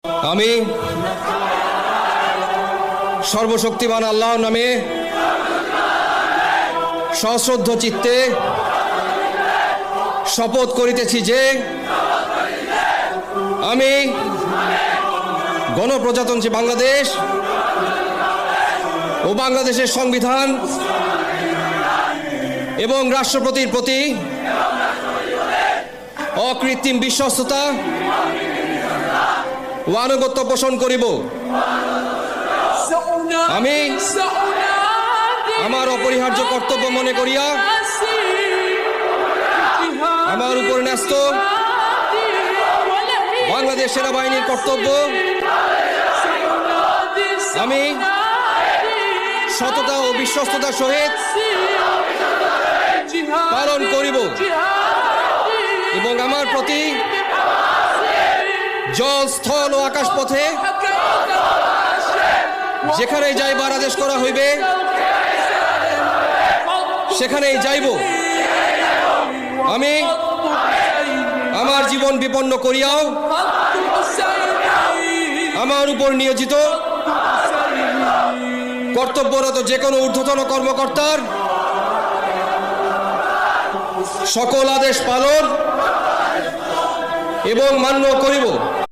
আমি সর্বশক্তিমান আল্লাহর নামে সশ্রদ্ধ চিত্তে শপথ করিতেছি যে আমি গণপ্রজাতন্ত্রী বাংলাদেশ ও বাংলাদেশের সংবিধান এবং রাষ্ট্রপতির প্রতি অকৃত্রিম বিশ্বস্ততা ও আনুগত্য পোষণ করিব। আমি আমার অপরিহার্য কর্তব্য মনে করিয়া আমার উপর ন্যস্ত বাংলাদেশ সেনাবাহিনীর কর্তব্য আমি সততা ও বিশ্বস্ততার সহিত পালন করিব এবং আমার প্রতি জল, স্থল ও আকাশ পথে যেখানে যাইবার আদেশ করা হইবে সেখানেই যাইব। আমি আমার জীবন বিপন্ন করিয়াও আমার উপর নিয়োজিত কর্তব্যরত যে কোনো ঊর্ধ্বতন কর্মকর্তার সকল আদেশ পালন এবং মান্য করিব।